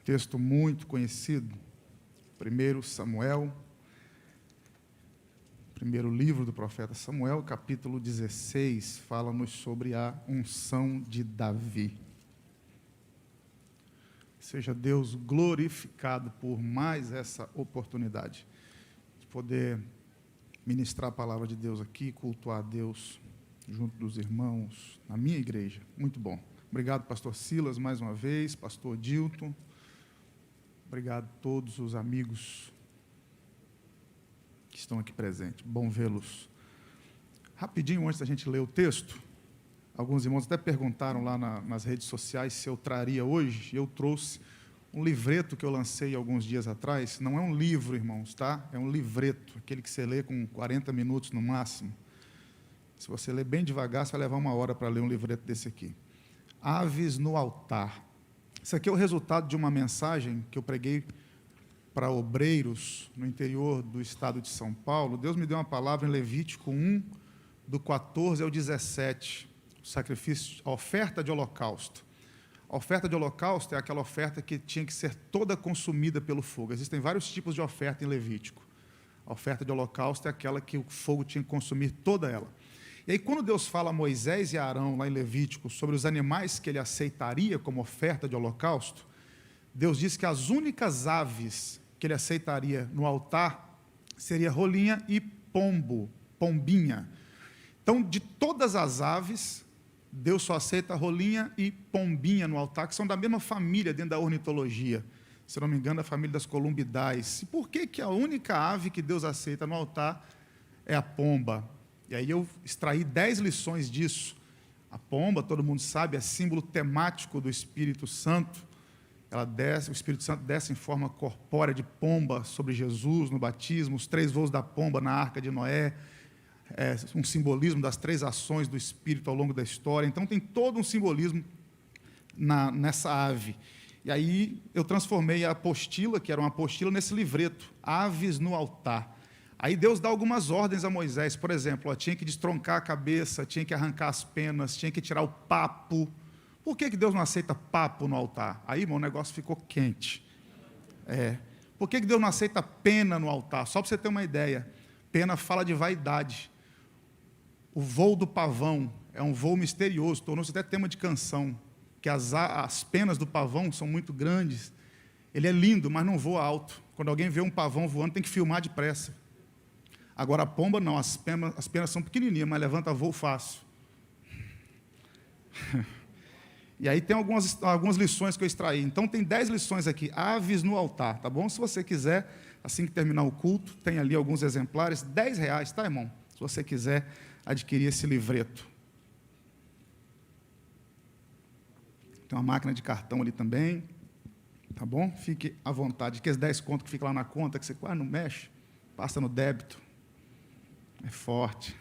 Texto muito conhecido, 1 Samuel, primeiro livro do profeta Samuel, capítulo 16, fala-nos sobre a unção de Davi. Seja Deus glorificado por mais essa oportunidade de poder ministrar a palavra de Deus aqui, cultuar a Deus junto dos irmãos na minha igreja. Muito bom. Obrigado, pastor Silas, mais uma vez, pastor Dilton. Obrigado a todos os amigos que estão aqui presentes. Bom vê-los. Rapidinho, antes da gente ler o texto, alguns irmãos até perguntaram lá nas redes sociais se eu traria hoje. Eu trouxe um livreto que eu lancei alguns dias atrás. Não é um livro, irmãos, tá? É um livreto, aquele que você lê com 40 minutos no máximo. Se você ler bem devagar, você vai levar 1 hora para ler um livreto desse aqui. Aves no altar. Isso aqui é o resultado de uma mensagem que eu preguei para obreiros no interior do estado de São Paulo. Deus me deu uma palavra em Levítico 1, do 14 ao 17, o sacrifício, a oferta de holocausto. A oferta de holocausto é aquela oferta que tinha que ser toda consumida pelo fogo. Existem vários tipos de oferta em Levítico. A oferta de holocausto é aquela que o fogo tinha que consumir toda ela. E aí, quando Deus fala a Moisés e a Arão, lá em Levítico, sobre os animais que ele aceitaria como oferta de holocausto, Deus diz que as únicas aves que ele aceitaria no altar seria rolinha e pombo, pombinha. Então, de todas as aves, Deus só aceita rolinha e pombinha no altar, que são da mesma família dentro da ornitologia. Se não me engano, a família das columbidais. E por que a única ave que Deus aceita no altar é a pomba? E aí eu extraí 10 lições disso. A pomba, todo mundo sabe, é símbolo temático do Espírito Santo. Ela desce, o Espírito Santo desce em forma corpórea de pomba sobre Jesus no batismo, os 3 voos da pomba na Arca de Noé, um simbolismo das 3 ações do Espírito ao longo da história. Então tem todo um simbolismo nessa ave. E aí eu transformei a apostila, que era uma apostila, nesse livreto, Aves no Altar. Aí Deus dá algumas ordens a Moisés, por exemplo, tinha que destroncar a cabeça, tinha que arrancar as penas, tinha que tirar o papo. Por que Deus não aceita papo no altar? Aí, irmão, o negócio ficou quente. Por que Deus não aceita pena no altar? Só para você ter uma ideia, pena fala de vaidade. O voo do pavão é um voo misterioso, tornou-se até tema de canção, que as penas do pavão são muito grandes. Ele é lindo, mas não voa alto. Quando alguém vê um pavão voando, tem que filmar depressa. Agora a pomba não, as penas são pequenininhas, mas levanta voo fácil. E aí tem algumas lições que eu extraí. Então tem 10 lições aqui, aves no altar, tá bom? Se você quiser, assim que terminar o culto, tem ali alguns exemplares, R$10, tá, irmão? Se você quiser adquirir esse livreto. Tem uma máquina de cartão ali também, tá bom? Fique à vontade. Aqueles 10 contos que fica lá na conta, que você quase não mexe, passa no débito. É forte.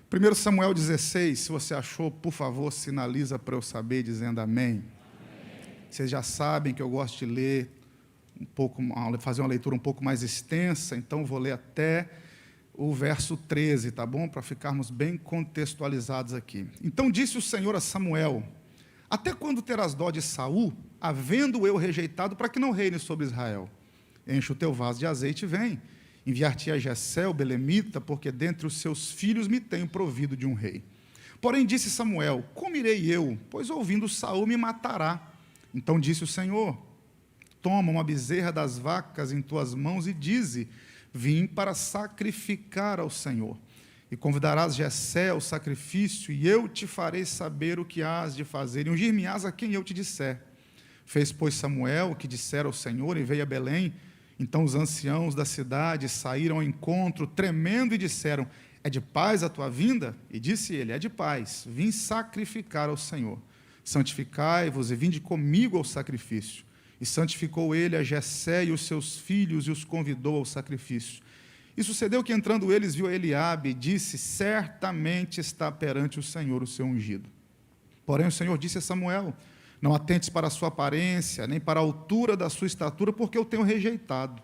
1 Samuel 16, se você achou, por favor, sinaliza para eu saber, dizendo amém. Amém. Vocês já sabem que eu gosto de ler fazer uma leitura um pouco mais extensa, então vou ler até o verso 13, tá bom? Para ficarmos bem contextualizados aqui. Então disse o Senhor a Samuel: até quando terás dó de Saul, havendo eu rejeitado, para que não reine sobre Israel? Enche o teu vaso de azeite e vem. Enviar-te a Jessé, o belemita, porque dentre os seus filhos me tenho provido de um rei. Porém disse Samuel: como irei eu? Pois ouvindo Saul me matará. Então disse o Senhor: toma uma bezerra das vacas em tuas mãos e dize: vim para sacrificar ao Senhor. E convidarás Jessé ao sacrifício, e eu te farei saber o que hás de fazer, e ungir-me-ás a quem eu te disser. Fez, pois, Samuel o que dissera ao Senhor, e veio a Belém. Então os anciãos da cidade saíram ao encontro, tremendo, e disseram: é de paz a tua vinda? E disse ele: é de paz, vim sacrificar ao Senhor. Santificai-vos e vinde comigo ao sacrifício. E santificou ele a Jessé e os seus filhos, e os convidou ao sacrifício. E sucedeu que, entrando eles, viu Eliabe, e disse: certamente está perante o Senhor o seu ungido. Porém o Senhor disse a Samuel: não atentes para a sua aparência, nem para a altura da sua estatura, porque eu tenho rejeitado.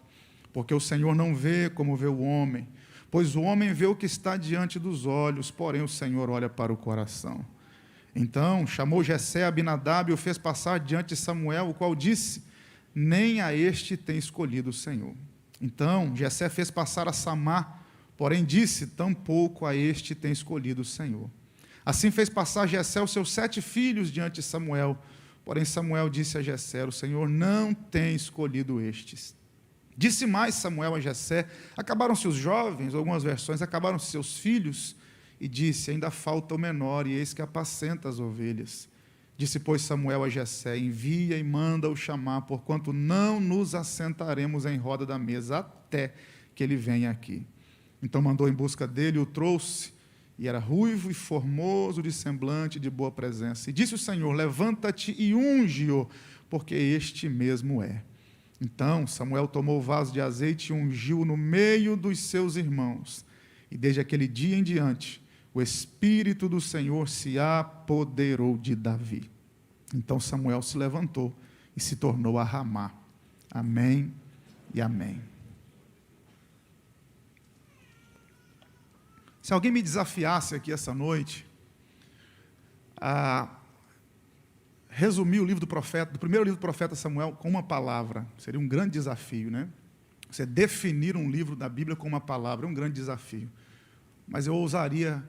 Porque o Senhor não vê como vê o homem, pois o homem vê o que está diante dos olhos, porém o Senhor olha para o coração. Então chamou Jessé a Abinadab e o fez passar diante de Samuel, o qual disse: nem a este tem escolhido o Senhor. Então Jessé fez passar a Samá, porém disse: tampouco a este tem escolhido o Senhor. Assim fez passar Jessé os seus 7 filhos diante de Samuel, porém Samuel disse a Jessé: o Senhor não tem escolhido estes. Disse mais Samuel a Jessé: acabaram-se os jovens, algumas versões, acabaram-se seus filhos, e disse: ainda falta o menor, e eis que apacenta as ovelhas. Disse, pois, Samuel a Jessé: envia e manda-o chamar, porquanto não nos assentaremos em roda da mesa, até que ele venha aqui. Então mandou em busca dele, o trouxe, e era ruivo e formoso de semblante, de boa presença. E disse o Senhor: levanta-te e unge-o, porque este mesmo é. Então Samuel tomou o vaso de azeite e ungiu no meio dos seus irmãos. E desde aquele dia em diante, o Espírito do Senhor se apoderou de Davi. Então Samuel se levantou e se tornou a Ramá. Amém e amém. Se alguém me desafiasse aqui essa noite a resumir o livro do profeta, do primeiro livro do profeta Samuel, com uma palavra, seria um grande desafio, né? Você definir um livro da Bíblia com uma palavra é um grande desafio. Mas eu ousaria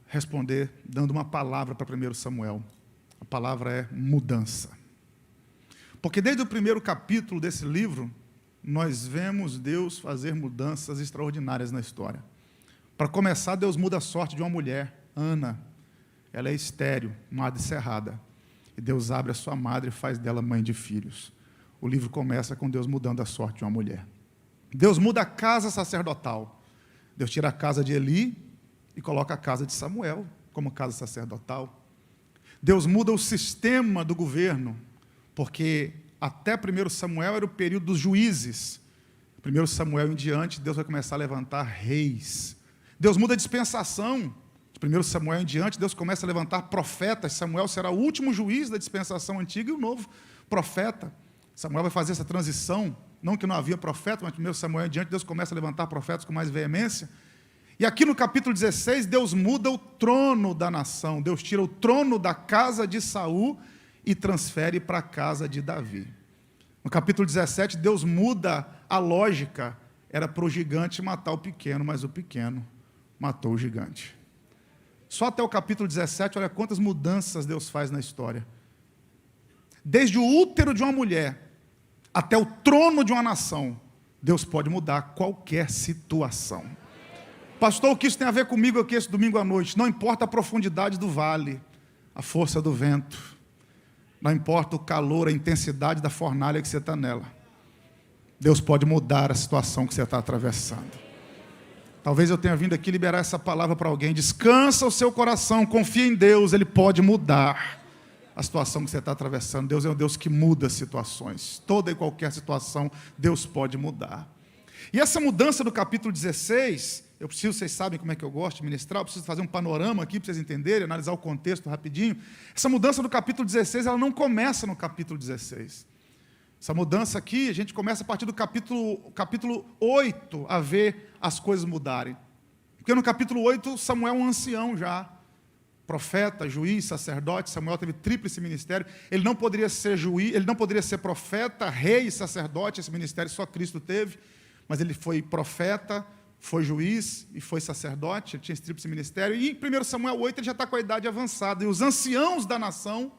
responder dando uma palavra para 1 Samuel. A palavra é mudança. Porque desde o primeiro capítulo desse livro, nós vemos Deus fazer mudanças extraordinárias na história. Para começar, Deus muda a sorte de uma mulher, Ana. Ela é estéril, madre cerrada. E Deus abre a sua madre e faz dela mãe de filhos. O livro começa com Deus mudando a sorte de uma mulher. Deus muda a casa sacerdotal. Deus tira a casa de Eli e coloca a casa de Samuel como casa sacerdotal. Deus muda o sistema do governo, porque até 1 Samuel era o período dos juízes. 1 Samuel em diante, Deus vai começar a levantar reis. Deus muda a dispensação. De 1 Samuel em diante, Deus começa a levantar profetas. Samuel será o último juiz da dispensação antiga e o novo profeta. Samuel vai fazer essa transição, não que não havia profeta, mas 1 Samuel em diante, Deus começa a levantar profetas com mais veemência. E aqui no capítulo 16, Deus muda o trono da nação. Deus tira o trono da casa de Saul e transfere para a casa de Davi. No capítulo 17, Deus muda a lógica. Era para o gigante matar o pequeno, mas o pequeno matou o gigante. Só até o capítulo 17, olha quantas mudanças Deus faz na história. Desde o útero de uma mulher até o trono de uma nação, Deus pode mudar qualquer situação. Pastor, o que isso tem a ver comigo aqui esse domingo à noite? Não importa a profundidade do vale, a força do vento, não importa o calor, a intensidade da fornalha que você está nela. Deus pode mudar a situação que você está atravessando. Talvez eu tenha vindo aqui liberar essa palavra para alguém. Descansa o seu coração, confia em Deus, Ele pode mudar a situação que você está atravessando. Deus é um Deus que muda situações. Toda e qualquer situação, Deus pode mudar. E essa mudança do capítulo 16, vocês sabem como é que eu gosto de ministrar, eu preciso fazer um panorama aqui para vocês entenderem, analisar o contexto rapidinho. Essa mudança do capítulo 16, ela não começa no capítulo 16. Essa mudança aqui, a gente começa a partir do capítulo 8 a ver as coisas mudarem. Porque no capítulo 8, Samuel é um ancião já, profeta, juiz, sacerdote. Samuel teve tríplice ministério. Ele não poderia ser juiz, ele não poderia ser profeta, rei e sacerdote. Esse ministério só Cristo teve. Mas ele foi profeta, foi juiz e foi sacerdote. Ele tinha esse tríplice ministério. E em 1 Samuel 8 ele já está com a idade avançada. E os anciãos da nação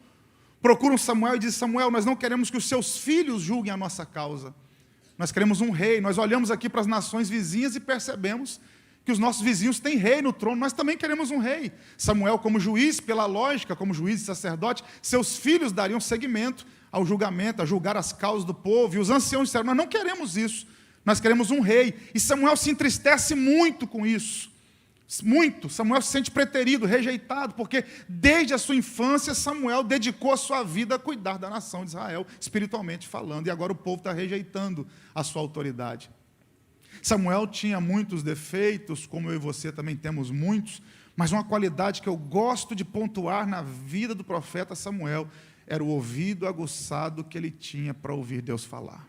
procuram Samuel e dizem: Samuel, nós não queremos que os seus filhos julguem a nossa causa. Nós queremos um rei. Nós olhamos aqui para as nações vizinhas e percebemos que os nossos vizinhos têm rei no trono. Nós também queremos um rei. Samuel, como juiz, pela lógica, como juiz e sacerdote, seus filhos dariam seguimento ao julgamento, a julgar as causas do povo. E os anciãos disseram: nós não queremos isso. Nós queremos um rei. E Samuel se entristece muito com isso. Muito. Samuel se sente preterido, rejeitado, porque desde a sua infância Samuel dedicou a sua vida a cuidar da nação de Israel, espiritualmente falando, e agora o povo está rejeitando a sua autoridade. Samuel tinha muitos defeitos, como eu e você também temos muitos, mas uma qualidade que eu gosto de pontuar na vida do profeta Samuel era o ouvido aguçado que ele tinha para ouvir Deus falar.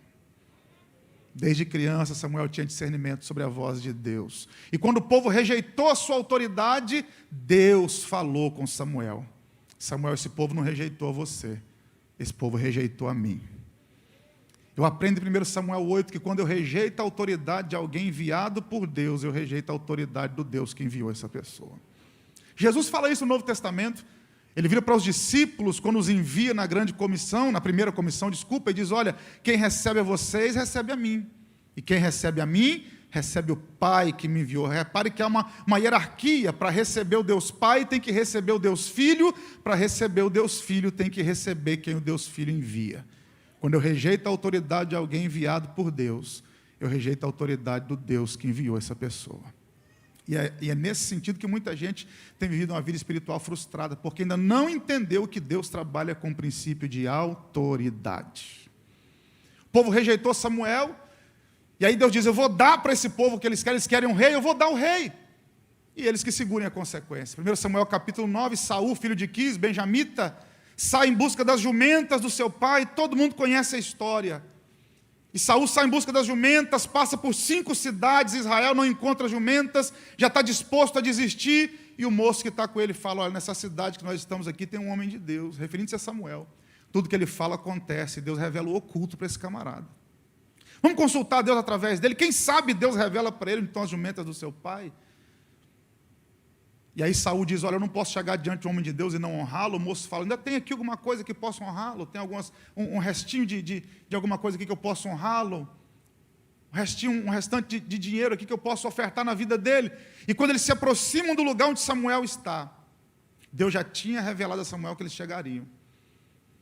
Desde criança, Samuel tinha discernimento sobre a voz de Deus. E quando o povo rejeitou a sua autoridade, Deus falou com Samuel. Samuel, esse povo não rejeitou você, esse povo rejeitou a mim. Eu aprendo em 1 Samuel 8 que quando eu rejeito a autoridade de alguém enviado por Deus, eu rejeito a autoridade do Deus que enviou essa pessoa. Jesus fala isso no Novo Testamento. Ele vira para os discípulos, quando os envia na grande comissão, na primeira comissão, desculpa, e diz, olha, quem recebe a vocês, recebe a mim. E quem recebe a mim, recebe o Pai que me enviou. Repare que há uma hierarquia. Para receber o Deus Pai, tem que receber o Deus Filho. Para receber o Deus Filho, tem que receber quem o Deus Filho envia. Quando eu rejeito a autoridade de alguém enviado por Deus, eu rejeito a autoridade do Deus que enviou essa pessoa. E é nesse sentido que muita gente tem vivido uma vida espiritual frustrada, porque ainda não entendeu que Deus trabalha com o princípio de autoridade. O povo rejeitou Samuel, e aí Deus diz, eu vou dar para esse povo o que eles querem um rei, eu vou dar o rei. E eles que segurem a consequência. 1 Samuel capítulo 9, Saul, filho de Quis, benjamita, sai em busca das jumentas do seu pai, todo mundo conhece a história. E Saul sai em busca das jumentas, passa por 5 cidades, Israel não encontra jumentas, já está disposto a desistir, e o moço que está com ele fala, olha, nessa cidade que nós estamos aqui tem um homem de Deus, referindo-se a Samuel. Tudo que ele fala acontece, Deus revela o oculto para esse camarada. Vamos consultar Deus através dele, quem sabe Deus revela para ele então as jumentas do seu pai. E aí Saul diz, olha, eu não posso chegar diante do homem de Deus e não honrá-lo. O moço fala, ainda tem aqui alguma coisa que possa honrá-lo? Tem um restinho de alguma coisa aqui que eu possa honrá-lo? Um restante de dinheiro aqui que eu possa ofertar na vida dele? E quando eles se aproximam do lugar onde Samuel está, Deus já tinha revelado a Samuel que eles chegariam.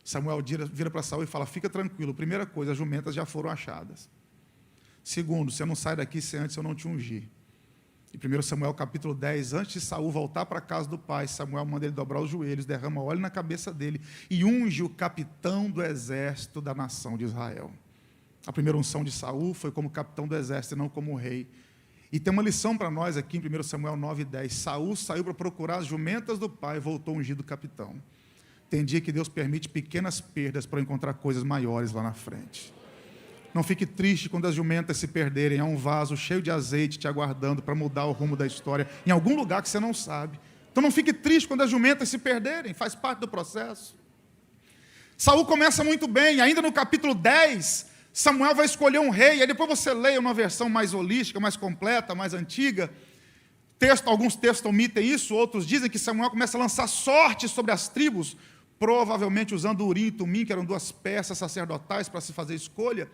Samuel vira para Saul e fala, fica tranquilo, primeira coisa, as jumentas já foram achadas. Segundo, você não sai daqui se antes eu não te ungir. Em 1 Samuel capítulo 10, antes de Saul voltar para a casa do pai, Samuel manda ele dobrar os joelhos, derrama óleo na cabeça dele e unge o capitão do exército da nação de Israel. A primeira unção de Saul foi como capitão do exército e não como rei. E tem uma lição para nós aqui em 1 Samuel 9, 10. Saul saiu para procurar as jumentas do pai e voltou ungido capitão. Tem dia que Deus permite pequenas perdas para encontrar coisas maiores lá na frente. Não fique triste quando as jumentas se perderem. Há um vaso cheio de azeite te aguardando para mudar o rumo da história, em algum lugar que você não sabe. Então não fique triste quando as jumentas se perderem, faz parte do processo. Saul começa muito bem, ainda no capítulo 10, Samuel vai escolher um rei, aí depois você leia uma versão mais holística, mais completa, mais antiga. Alguns textos omitem isso, outros dizem que Samuel começa a lançar sorte sobre as tribos, provavelmente usando Urim e Tumim, que eram 2 peças sacerdotais para se fazer escolha.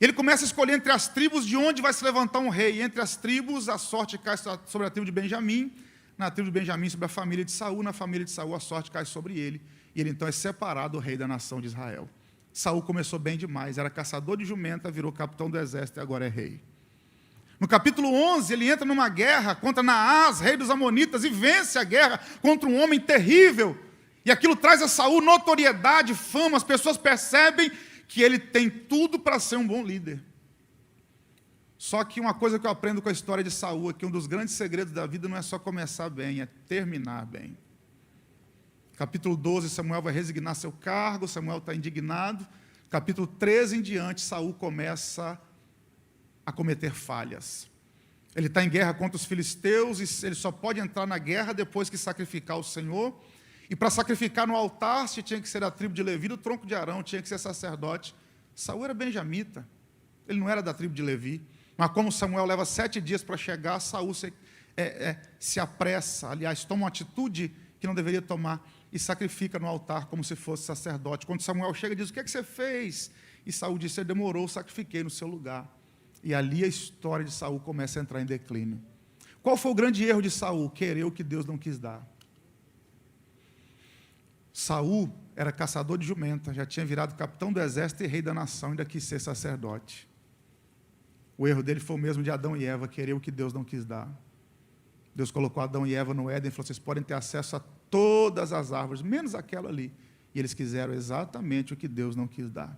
Ele começa a escolher entre as tribos de onde vai se levantar um rei. E entre as tribos, a sorte cai sobre a tribo de Benjamim. Na tribo de Benjamim, sobre a família de Saul. Na família de Saul, a sorte cai sobre ele. E ele, então, é separado o rei da nação de Israel. Saul começou bem demais. Era caçador de jumenta, virou capitão do exército e agora é rei. No capítulo 11, ele entra numa guerra contra Naás, rei dos Amonitas, e vence a guerra contra um homem terrível. E aquilo traz a Saul notoriedade, fama. As pessoas percebem que ele tem tudo para ser um bom líder. Só que uma coisa que eu aprendo com a história de Saul é que um dos grandes segredos da vida não é só começar bem, é terminar bem. Capítulo 12, Samuel vai resignar seu cargo, Samuel está indignado. Capítulo 13 em diante, Saul começa a cometer falhas. Ele está em guerra contra os filisteus e ele só pode entrar na guerra depois que sacrificar o Senhor. E para sacrificar no altar, se tinha que ser da tribo de Levi, do tronco de Arão, tinha que ser sacerdote. Saul era benjamita, ele não era da tribo de Levi. Mas como Samuel leva 7 dias para chegar, Saul se apressa, aliás, toma uma atitude que não deveria tomar e sacrifica no altar como se fosse sacerdote. Quando Samuel chega, diz, o que é que você fez? E Saul disse, você demorou, sacrifiquei no seu lugar. E ali a história de Saul começa a entrar em declínio. Qual foi o grande erro de Saul? Querer o que Deus não quis dar. Saul era caçador de jumenta, já tinha virado capitão do exército e rei da nação, ainda quis ser sacerdote. O erro dele foi o mesmo de Adão e Eva, querer o que Deus não quis dar. Deus colocou Adão e Eva no Éden e falou, vocês podem ter acesso a todas as árvores, menos aquela ali. E eles quiseram exatamente o que Deus não quis dar.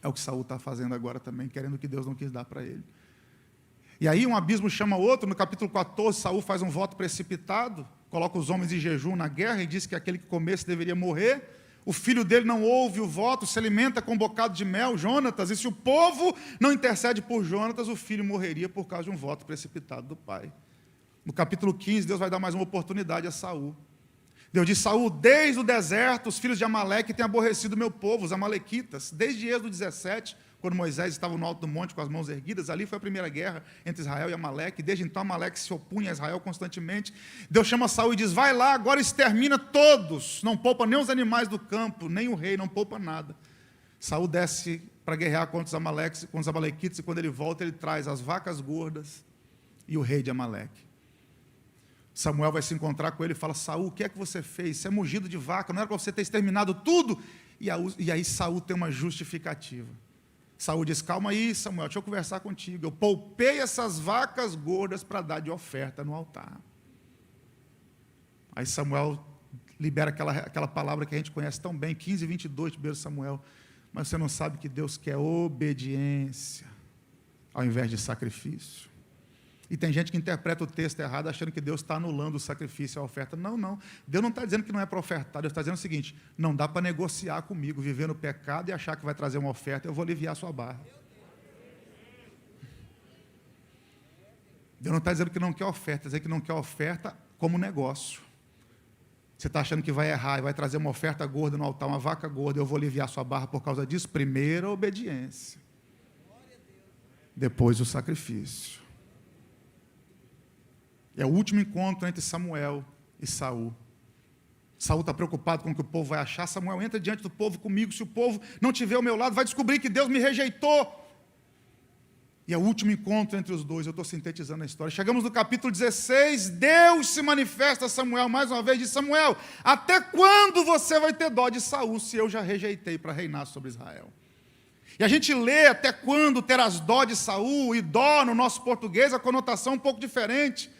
É o que Saul está fazendo agora também, querendo o que Deus não quis dar para ele. E aí um abismo chama outro. No capítulo 14, Saul faz um voto precipitado, coloca os homens em jejum na guerra e diz que aquele que comesse deveria morrer. O filho dele não ouve o voto, se alimenta com um bocado de mel, Jonatas, e se o povo não intercede por Jonatas, o filho morreria por causa de um voto precipitado do pai. No capítulo 15, Deus vai dar mais uma oportunidade a Saul. Deus diz: Saul, desde o deserto, os filhos de Amaleque têm aborrecido o meu povo, os amalequitas. Desde Êxodo 17, quando Moisés estava no alto do monte com as mãos erguidas, ali foi a primeira guerra entre Israel e Amaleque. Desde então, Amaleque se opunha a Israel constantemente. Deus chama Saul e diz: vai lá, agora extermina todos, não poupa nem os animais do campo, nem o rei, não poupa nada. Saul desce para guerrear contra os amaleques, com os amalequitas, e quando ele volta, ele traz as vacas gordas e o rei de Amaleque. Samuel vai se encontrar com ele e fala: Saul, o que é que você fez? Você é mugido de vaca, não era para você ter exterminado tudo? E aí Saul tem uma justificativa. Saul diz: calma aí, Samuel, deixa eu conversar contigo. Eu poupei essas vacas gordas para dar de oferta no altar. Aí Samuel libera aquela palavra que a gente conhece tão bem, 15:22 de 1 Samuel. Mas você não sabe que Deus quer obediência ao invés de sacrifício. E tem gente que interpreta o texto errado, achando que Deus está anulando o sacrifício e a oferta. Não, não. Deus não está dizendo que não é para ofertar. Deus está dizendo o seguinte: não dá para negociar comigo, viver no pecado e achar que vai trazer uma oferta. Eu vou aliviar a sua barra. Deus não está dizendo que não quer oferta, está dizendo que não quer oferta como negócio. Você está achando que vai errar e vai trazer uma oferta gorda no altar, uma vaca gorda, eu vou aliviar a sua barra por causa disso? Primeiro a obediência, depois o sacrifício. É o último encontro entre Samuel e Saul. Saul está preocupado com o que o povo vai achar. Samuel entra diante do povo comigo. Se o povo não tiver ao meu lado, vai descobrir que Deus me rejeitou. E é o último encontro entre os dois. Eu estou sintetizando a história. Chegamos no capítulo 16. Deus se manifesta a Samuel mais uma vez. Diz: Samuel, até quando você vai ter dó de Saul, se eu já rejeitei para reinar sobre Israel? E a gente lê até quando terás dó de Saul, e dó no nosso português, a conotação é um pouco diferente.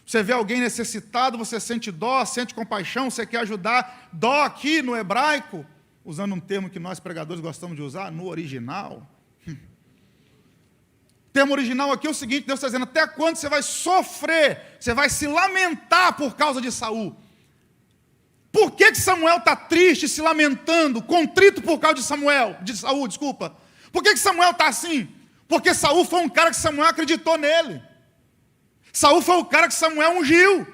Você vê alguém necessitado, você sente dó, sente compaixão, você quer ajudar. Dó aqui no hebraico, usando um termo que nós pregadores gostamos de usar, no original. O termo original aqui é o seguinte: Deus está dizendo: até quando você vai sofrer, você vai se lamentar por causa de Saul? Por que Samuel está triste, se lamentando, contrito por causa de Saul, desculpa? Por que Samuel está assim? Porque Saul foi um cara que Samuel acreditou nele. Saul foi o cara que Samuel ungiu.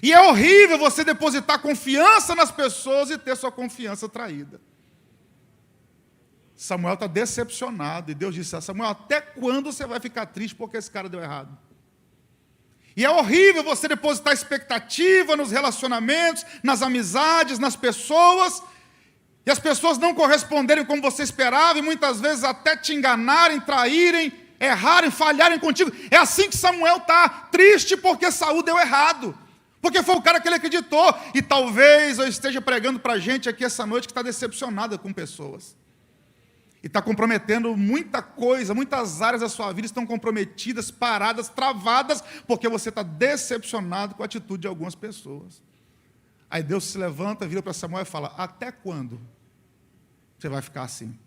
E é horrível você depositar confiança nas pessoas e ter sua confiança traída. Samuel está decepcionado. E Deus disse: Samuel, até quando você vai ficar triste porque esse cara deu errado? E é horrível você depositar expectativa nos relacionamentos, nas amizades, nas pessoas, e as pessoas não corresponderem como você esperava, e muitas vezes até te enganarem, traírem, errarem, falharem contigo. É assim que Samuel está, triste porque Saul deu errado, porque foi o cara que ele acreditou. E talvez eu esteja pregando para a gente aqui essa noite que está decepcionada com pessoas, e está comprometendo muita coisa, muitas áreas da sua vida estão comprometidas, paradas, travadas, porque você está decepcionado com a atitude de algumas pessoas. Aí Deus se levanta, vira para Samuel e fala: até quando você vai ficar assim?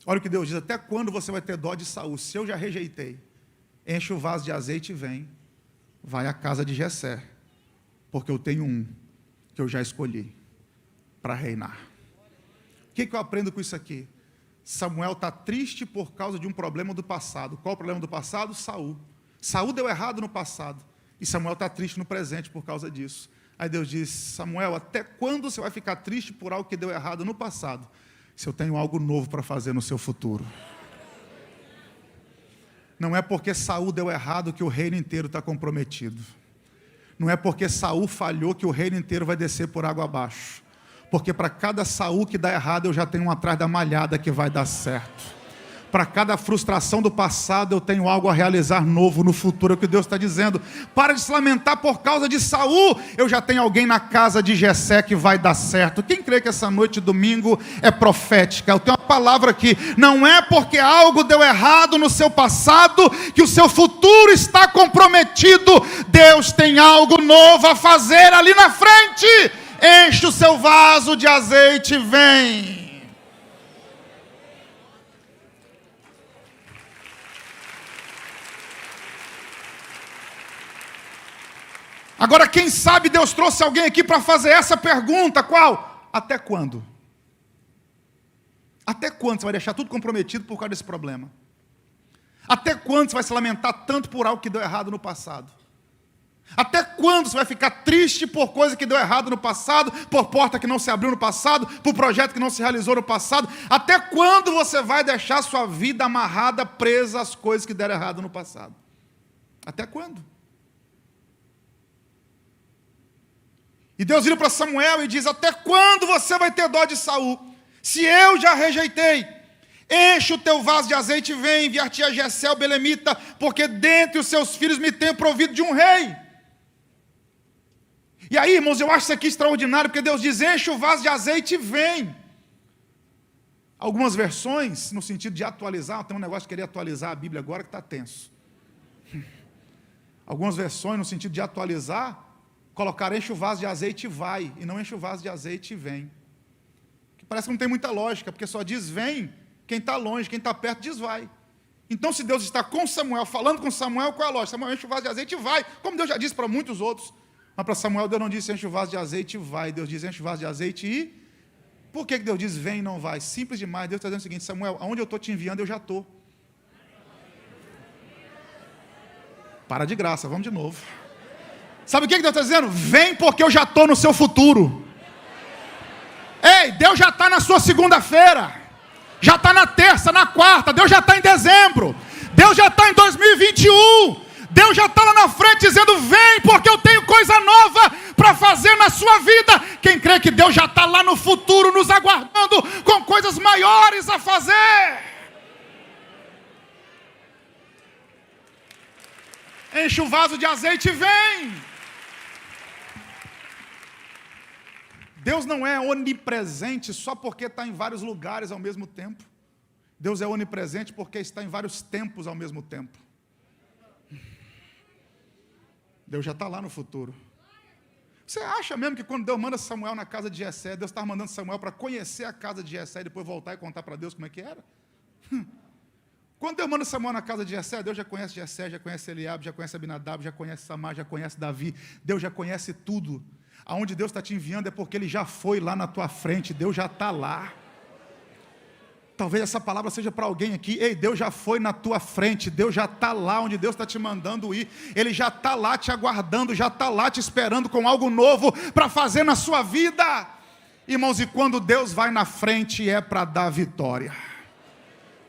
Olha o que Deus diz: até quando você vai ter dó de Saul? Se eu já rejeitei, enche o vaso de azeite e vem, vai à casa de Jessé, porque eu tenho um que eu já escolhi para reinar. O que eu aprendo com isso aqui? Samuel está triste por causa de um problema do passado. Qual o problema do passado? Saul. Saul deu errado no passado, e Samuel está triste no presente por causa disso. Aí Deus diz: Samuel, até quando você vai ficar triste por algo que deu errado no passado, se eu tenho algo novo para fazer no seu futuro? Não é porque Saul deu errado que o reino inteiro está comprometido. Não é porque Saul falhou que o reino inteiro vai descer por água abaixo. Porque para cada Saul que dá errado, eu já tenho um atrás da malhada que vai dar certo. Para cada frustração do passado, eu tenho algo a realizar novo no futuro. É o que Deus está dizendo. Para de se lamentar por causa de Saul. Eu já tenho alguém na casa de Jessé que vai dar certo. Quem crê que essa noite de domingo é profética? Eu tenho uma palavra aqui. Não é porque algo deu errado no seu passado que o seu futuro está comprometido. Deus tem algo novo a fazer ali na frente. Enche o seu vaso de azeite e vem. Agora, quem sabe Deus trouxe alguém aqui para fazer essa pergunta: qual? Até quando? Até quando você vai deixar tudo comprometido por causa desse problema? Até quando você vai se lamentar tanto por algo que deu errado no passado? Até quando você vai ficar triste por coisa que deu errado no passado, por porta que não se abriu no passado, por projeto que não se realizou no passado? Até quando você vai deixar sua vida amarrada, presa às coisas que deram errado no passado? Até quando? E Deus vira para Samuel e diz: até quando você vai ter dó de Saul? Se eu já rejeitei, enche o teu vaso de azeite e vem, enviar-te a Jessé o belemita, porque dentre os seus filhos me tenho provido de um rei. E aí, irmãos, eu acho isso aqui extraordinário, porque Deus diz: enche o vaso de azeite e vem. Algumas versões, no sentido de atualizar, tem um negócio de querer atualizar a Bíblia agora que está tenso. Algumas versões, no sentido de atualizar, colocar enche o vaso de azeite e vai, e não enche o vaso de azeite e vem. Que parece que não tem muita lógica, porque só diz vem quem está longe, quem está perto diz vai. Então, se Deus está com Samuel, falando com Samuel, qual é a lógica? Samuel, enche o vaso de azeite e vai, como Deus já disse para muitos outros. Mas para Samuel, Deus não disse enche o vaso de azeite e vai, Deus diz enche o vaso de azeite e... Por que Deus diz vem e não vai? Simples demais. Deus está dizendo o seguinte: Samuel, aonde eu estou te enviando, eu já estou. Para de graça, vamos de novo. Sabe o que Deus está dizendo? Vem porque eu já estou no seu futuro. Ei, Deus já está na sua segunda-feira, já está na terça, na quarta, Deus já está em dezembro, Deus já está em 2021, Deus já está lá na frente dizendo: vem porque eu tenho coisa nova para fazer na sua vida. Quem crê que Deus já está lá no futuro nos aguardando com coisas maiores a fazer? Enche o vaso de azeite e vem. Deus não é onipresente só porque está em vários lugares ao mesmo tempo. Deus é onipresente porque está em vários tempos ao mesmo tempo. Deus já está lá no futuro. Você acha mesmo que quando Deus manda Samuel na casa de Jessé, Deus está mandando Samuel para conhecer a casa de Jessé e depois voltar e contar para Deus como é que era? Quando Deus manda Samuel na casa de Jessé, Deus já conhece Eliabe, já conhece Abinadab, já conhece Samar, já conhece Davi. Deus já conhece tudo. Aonde Deus está te enviando é porque Ele já foi lá na tua frente, Deus já está lá. Talvez essa palavra seja para alguém aqui: ei, Deus já foi na tua frente, Deus já está lá onde Deus está te mandando ir, Ele já está lá te aguardando, já está lá te esperando com algo novo para fazer na sua vida. Irmãos, e quando Deus vai na frente é para dar vitória.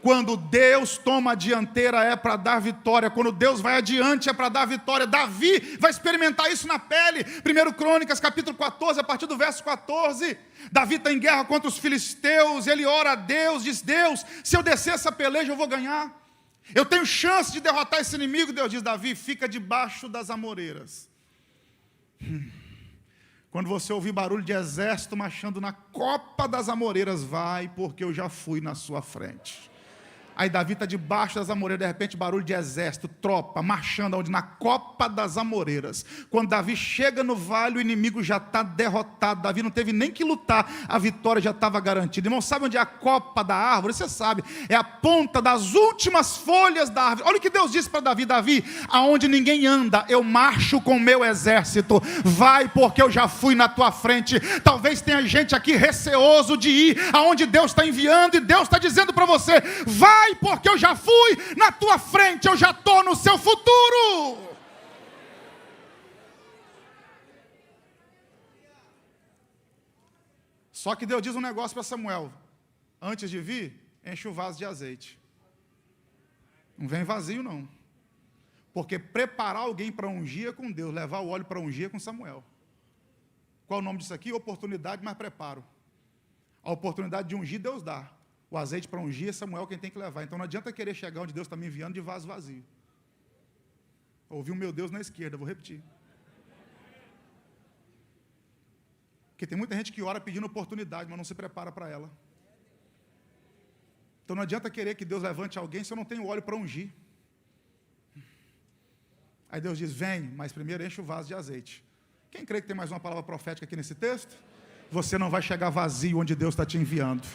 Quando Deus toma a dianteira é para dar vitória. Quando Deus vai adiante é para dar vitória. Davi vai experimentar isso na pele. 1 Crônicas, capítulo 14, a partir do verso 14. Davi está em guerra contra os filisteus. Ele ora a Deus, diz: Deus, se eu descer essa peleja eu vou ganhar. Eu tenho chance de derrotar esse inimigo. Deus diz: Davi, fica debaixo das amoreiras. Quando você ouvir barulho de exército marchando na copa das amoreiras, vai, porque eu já fui na sua frente. Aí Davi está debaixo das amoreiras, de repente barulho de exército, tropa, marchando, onde? Na copa das amoreiras. Quando Davi chega no vale, o inimigo já está derrotado. Davi não teve nem que lutar, a vitória já estava garantida. Irmão, sabe onde é a copa da árvore? Você sabe, é a ponta das últimas folhas da árvore. Olha o que Deus disse para Davi: Davi, aonde ninguém anda, eu marcho com o meu exército. Vai, porque eu já fui na tua frente. Talvez tenha gente aqui receoso de ir aonde Deus está enviando, e Deus está dizendo para você: vai, porque eu já fui na tua frente, eu já estou no seu futuro. Só que Deus diz um negócio para Samuel: antes de vir, enche o vaso de azeite. Não vem vazio não, porque preparar alguém para ungir é com Deus, levar o óleo para ungir é com Samuel. Qual é o nome disso aqui? Oportunidade mais preparo. A oportunidade de ungir Deus dá. O azeite para ungir é Samuel quem tem que levar. Então não adianta querer chegar onde Deus está me enviando de vaso vazio. Ouvi o meu Deus na esquerda, vou repetir. Porque tem muita gente que ora pedindo oportunidade, mas não se prepara para ela. Então não adianta querer que Deus levante alguém se eu não tenho óleo para ungir. Aí Deus diz: vem, mas primeiro enche o vaso de azeite. Quem crê que tem mais uma palavra profética aqui nesse texto? Você não vai chegar vazio onde Deus está te enviando.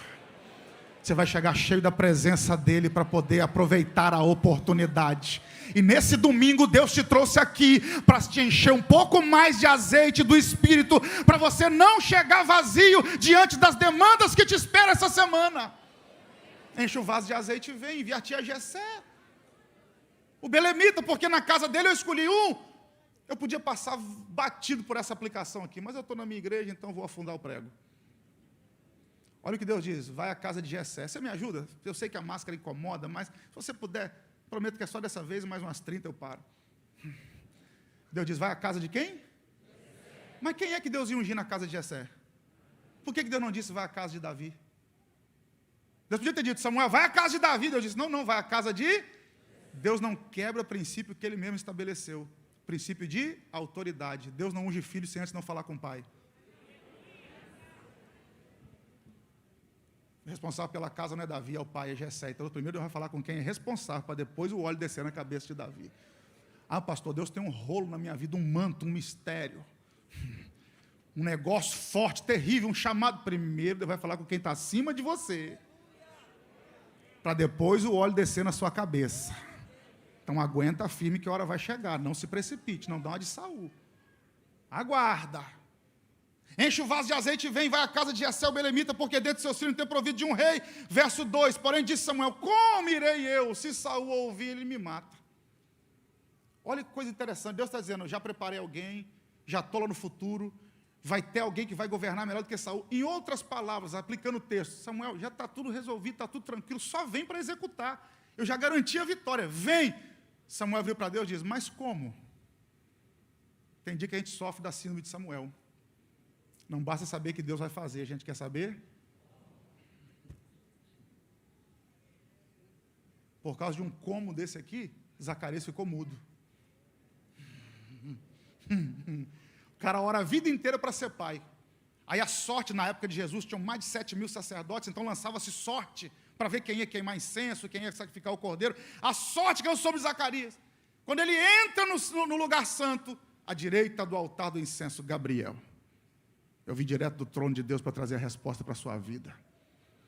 Você vai chegar cheio da presença dEle para poder aproveitar a oportunidade. E nesse domingo Deus te trouxe aqui para te encher um pouco mais de azeite do Espírito, para você não chegar vazio diante das demandas que te esperam essa semana. Enche o vaso de azeite e vem, enviar-te a Jessé, o belemita, porque na casa dele eu escolhi um Eu podia passar batido por essa aplicação aqui, mas eu estou na minha igreja, então vou afundar o prego. Olha o que Deus diz, vai à casa de Jessé. Você me ajuda? Eu sei que a máscara incomoda, mas se você puder, prometo que é só dessa vez, mais umas 30 eu paro. Deus diz, vai à casa de quem? Mas quem é que Deus ia ungir na casa de Jessé? Por que Deus não disse, vai à casa de Davi? Deus podia ter dito, Samuel, vai à casa de Davi. Deus disse, não, vai à casa de... Deus não quebra o princípio que Ele mesmo estabeleceu. Princípio de autoridade. Deus não unge filho sem antes não falar com o pai. O responsável pela casa não é Davi, é o pai, é Jessé. Então, primeiro Deus vai falar com quem é responsável, para depois o óleo descer na cabeça de Davi. Ah, pastor, Deus tem um rolo na minha vida, um manto, um mistério. Um negócio forte, terrível, um chamado. Primeiro Deus vai falar com quem está acima de você. Para depois o óleo descer na sua cabeça. Então aguenta firme que a hora vai chegar. Não se precipite, não dá uma de Saul. Aguarda. Enche o vaso de azeite e vem, vai à casa de Jessé o belemita, porque dentro de seus filhos tem provido de um rei. Verso 2, porém disse Samuel, como irei eu? Se Saul ouvir, ele me mata. Olha que coisa interessante, Deus está dizendo, já preparei alguém, já estou lá no futuro, vai ter alguém que vai governar melhor do que Saul. Em outras palavras, aplicando o texto, Samuel, já está tudo resolvido, está tudo tranquilo, só vem para executar. Eu já garanti a vitória, vem. Samuel veio para Deus e diz, mas como? Tem dia que a gente sofre da síndrome de Samuel. Não basta saber que Deus vai fazer, a gente quer saber? Por causa de um como desse aqui, Zacarias ficou mudo. O cara ora a vida inteira para ser pai. Aí a sorte, na época de Jesus, tinham mais de 7.000 sacerdotes, então lançava-se sorte para ver quem ia queimar incenso, quem ia sacrificar o cordeiro. A sorte caiu sobre Zacarias. Quando ele entra no lugar santo, à direita do altar do incenso, Gabriel. Eu vim direto do trono de Deus para trazer a resposta para a sua vida.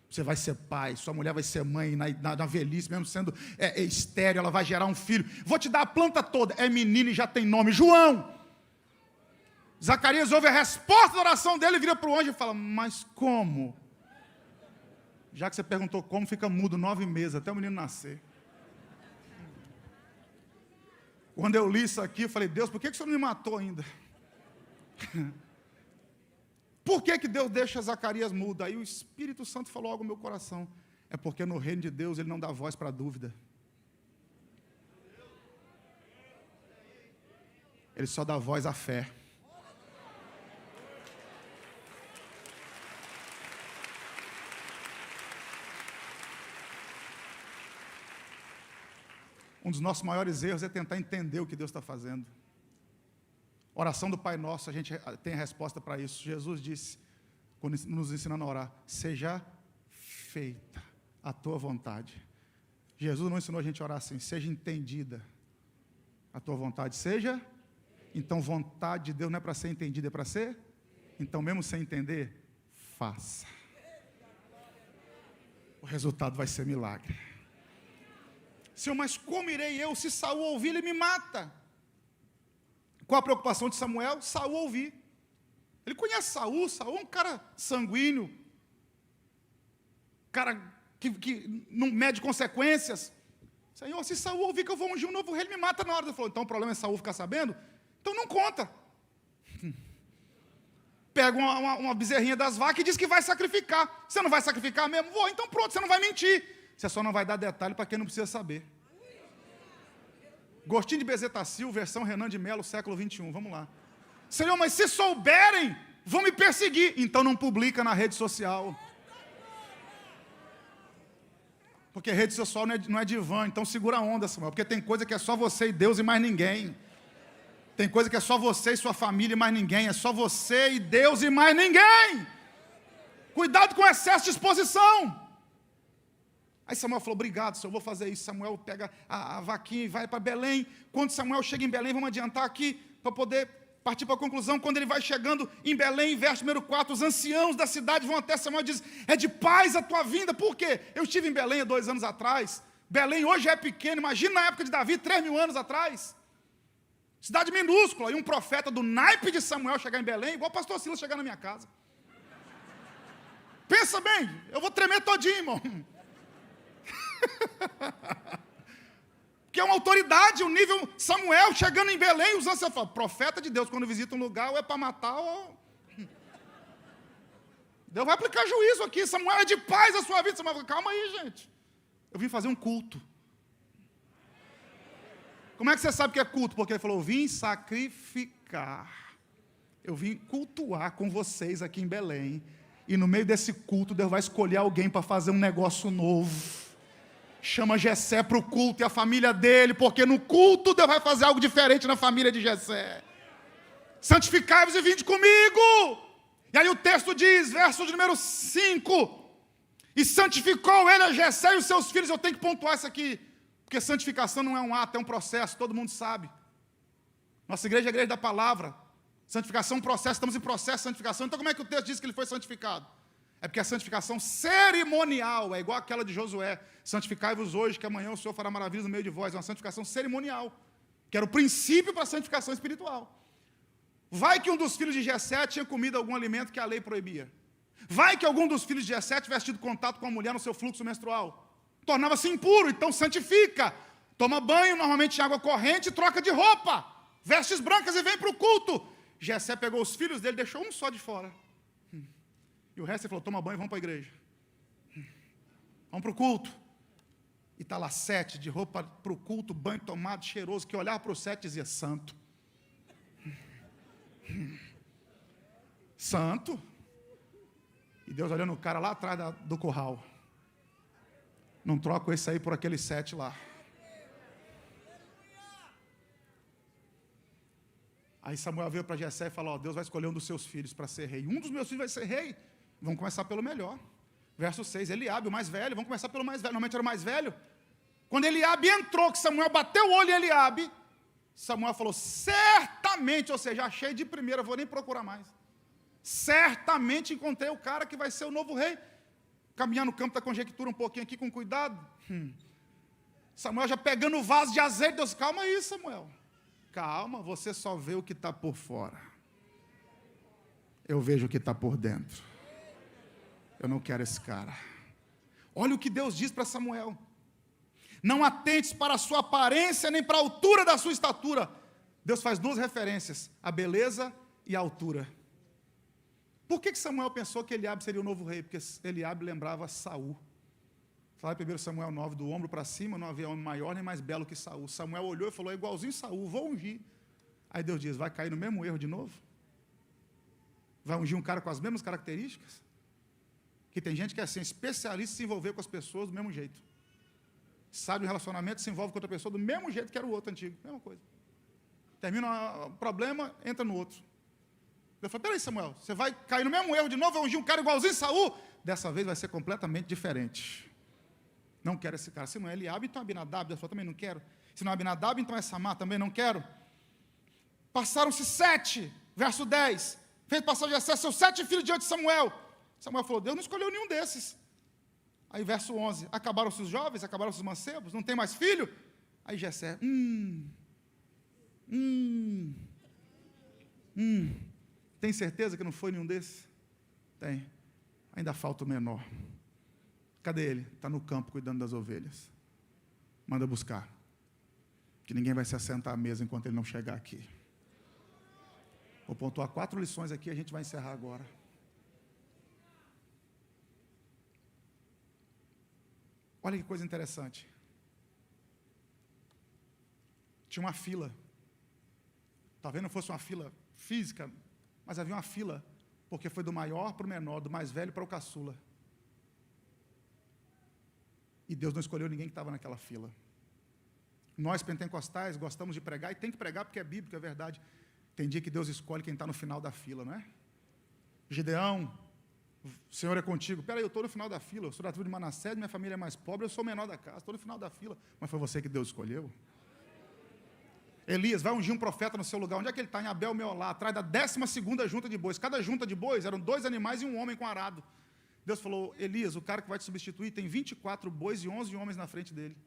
Você vai ser pai, sua mulher vai ser mãe, na velhice, mesmo sendo estéril, ela vai gerar um filho. Vou te dar a planta toda, é menino e já tem nome, João. Zacarias ouve a resposta da oração dele, vira para o anjo e fala, mas como? Já que você perguntou como, fica mudo 9 meses, até o menino nascer. Quando eu li isso aqui, eu falei, Deus, por que você não me matou ainda? Por que Deus deixa Zacarias mudo? Aí o Espírito Santo falou algo no meu coração. É porque no reino de Deus ele não dá voz para a dúvida. Ele só dá voz à fé. Um dos nossos maiores erros é tentar entender o que Deus está fazendo. Oração do Pai Nosso, a gente tem a resposta para isso. Jesus disse, quando nos ensinando a orar, seja feita a tua vontade. Jesus não ensinou a gente a orar assim, seja entendida a tua vontade, seja. Então vontade de Deus não é para ser entendida, é para ser. Então mesmo sem entender, faça. O resultado vai ser milagre. Senhor, mas como irei eu? Se Saul ouvir, ele me mata. Qual a preocupação de Samuel? Saul ouvir. Ele conhece Saul, Saul é um cara sanguíneo, cara que não mede consequências. Senhor, se Saul ouvir que eu vou ungir um novo rei, ele me mata na hora. Ele falou, então o problema é Saul ficar sabendo? Então não conta. Pega uma bezerrinha das vacas e diz que vai sacrificar. Você não vai sacrificar mesmo? Vou, então pronto, você não vai mentir. Você só não vai dar detalhe para quem não precisa saber. Gostinho de Bezetacil, versão Renan de Melo, século 21. Vamos lá. Senhor, mas se souberem, vão me perseguir. Então não publica na rede social. Porque rede social não é divã, então segura a onda, Samuel. Porque tem coisa que é só você e Deus e mais ninguém. Tem coisa que é só você e sua família e mais ninguém. É só você e Deus e mais ninguém. Cuidado com o excesso de exposição. Aí Samuel falou, obrigado, Senhor, eu vou fazer isso. Samuel pega a vaquinha e vai para Belém. Quando Samuel chega em Belém, vamos adiantar aqui, para poder partir para a conclusão. Quando ele vai chegando em Belém, verso número 4, os anciãos da cidade vão até Samuel e dizem, é de paz a tua vinda. Por quê? Eu estive em Belém há 2 anos atrás. Belém hoje é pequeno, imagina na época de Davi, 3.000 anos atrás. Cidade minúscula, e um profeta do naipe de Samuel chegar em Belém, igual o pastor Silas chegar na minha casa. Pensa bem, eu vou tremer todinho, irmão. Porque é uma autoridade, um nível Samuel chegando em Belém, usando essa fala, profeta de Deus, quando visita um lugar, ou é para matar, ou... Deus vai aplicar juízo aqui. Samuel é de paz a sua vida. Samuel fala, calma aí, gente. Eu vim fazer um culto. Como é que você sabe que é culto? Porque ele falou, eu vim sacrificar. Eu vim cultuar com vocês aqui em Belém. E no meio desse culto, Deus vai escolher alguém para fazer um negócio novo. Chama Jessé para o culto e a família dele, porque no culto Deus vai fazer algo diferente na família de Jessé. Santificai-vos e vinde comigo. E aí o texto diz, verso de número 5, e santificou ele a Jessé e os seus filhos. Eu tenho que pontuar isso aqui, porque santificação não é um ato, é um processo, todo mundo sabe. Nossa igreja é a igreja da palavra. Santificação é um processo, estamos em processo de santificação. Então como é que o texto diz que ele foi santificado? É porque a santificação cerimonial é igual àquela de Josué. Santificai-vos hoje, que amanhã o Senhor fará maravilhas no meio de vós. É uma santificação cerimonial, que era o princípio para a santificação espiritual. Vai que um dos filhos de Jessé tinha comido algum alimento que a lei proibia. Vai que algum dos filhos de Jessé tivesse tido contato com a mulher no seu fluxo menstrual. Tornava-se impuro, então santifica. Toma banho, normalmente em água corrente, troca de roupa. Vestes brancas e vem para o culto. Jessé pegou os filhos dele, deixou um só de fora. E o resto ele falou, toma banho, vamos para a igreja. Vamos para o culto. E está lá 7, de roupa para o culto, banho tomado, cheiroso, que olhava para o 7 e dizia, santo. Santo. E Deus olhando o cara lá atrás do curral. Não troco esse aí por aquele 7 lá. Aí Samuel veio para Jessé e falou, Deus vai escolher um dos seus filhos para ser rei. Um dos meus filhos vai ser rei. Vamos começar pelo melhor. Verso 6, Eliabe, o mais velho. Vamos começar pelo mais velho. Normalmente era o mais velho. Quando Eliabe entrou, que Samuel bateu o olho em Eliabe, Samuel falou, certamente, ou seja, achei de primeira, vou nem procurar mais. Certamente encontrei o cara que vai ser o novo rei. Caminhar no campo da conjectura um pouquinho aqui, com cuidado. Samuel já pegando o vaso de azeite, Deus, calma aí, Samuel. Calma, você só vê o que está por fora. Eu vejo o que está por dentro. Eu não quero esse cara. Olha o que Deus diz para Samuel. Não atentes para a sua aparência, nem para a altura da sua estatura. Deus faz duas referências, a beleza e a altura. Por que Samuel pensou que Eliabe seria o novo rei? Porque Eliabe lembrava Saul. Fala em 1 Samuel 9, do ombro para cima, não havia homem maior nem mais belo que Saul. Samuel olhou e falou, é igualzinho Saul, vou ungir. Aí Deus diz, vai cair no mesmo erro de novo? Vai ungir um cara com as mesmas características? Que tem gente que é assim, especialista em se envolver com as pessoas do mesmo jeito. Sabe um relacionamento, se envolve com outra pessoa do mesmo jeito que era o outro antigo. Mesma coisa. Termina o problema, entra no outro. Eu falei, peraí Samuel, você vai cair no mesmo erro de novo, vai ungir um cara igualzinho Saul? Dessa vez vai ser completamente diferente. Não quero esse cara. Se não é Eliabe, então é Abinadab. Deus falou, também não quero. Se não é Abinadab, então é Samar, também não quero. Passaram-se 7, verso 10. Fez passar Jessé seus 7 filhos diante de Samuel. Samuel falou, Deus não escolheu nenhum desses. Aí verso 11, acabaram-se os jovens, acabaram-se os mancebos, não tem mais filho? Aí Jessé, tem certeza que não foi nenhum desses? Tem, ainda falta o menor. Cadê ele? Está no campo cuidando das ovelhas. Manda buscar, que ninguém vai se assentar à mesa enquanto ele não chegar aqui. Vou pontuar 4 lições aqui, a gente vai encerrar agora. Olha que coisa interessante. Tinha uma fila. Talvez não fosse uma fila física, mas havia uma fila, porque foi do maior para o menor, do mais velho para o caçula. E Deus não escolheu ninguém que estava naquela fila. Nós, pentecostais, gostamos de pregar, e tem que pregar porque é bíblico, é verdade. Tem dia que Deus escolhe quem está no final da fila, não é? Gideão, o Senhor é contigo. Peraí, eu estou no final da fila, eu sou da tribo de Manassés, minha família é mais pobre, eu sou o menor da casa, estou no final da fila. Mas foi você que Deus escolheu? Elias, vai ungir um profeta no seu lugar. Onde é que ele está? Em Abel Meolá, atrás da 12ª junta de bois. Cada junta de bois eram 2 animais e um homem com arado. Deus falou, Elias, o cara que vai te substituir tem 24 bois e 11 homens na frente dele.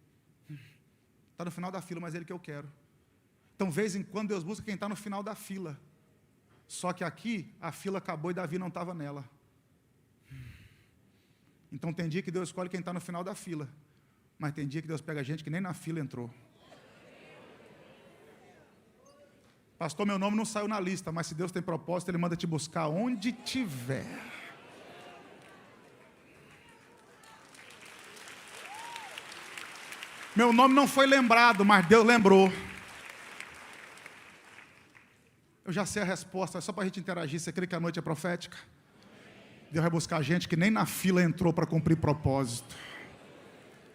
Está no final da fila, mas é ele que eu quero. Então, de vez em quando, Deus busca quem está no final da fila. Só que aqui, a fila acabou e Davi não estava nela. Então, tem dia que Deus escolhe quem está no final da fila. Mas tem dia que Deus pega gente que nem na fila entrou. Pastor, meu nome não saiu na lista, mas se Deus tem propósito, Ele manda te buscar onde tiver. Meu nome não foi lembrado, mas Deus lembrou. Eu já sei a resposta, é só para a gente interagir. Você crê que a noite é profética? Deus vai buscar gente que nem na fila entrou para cumprir propósito.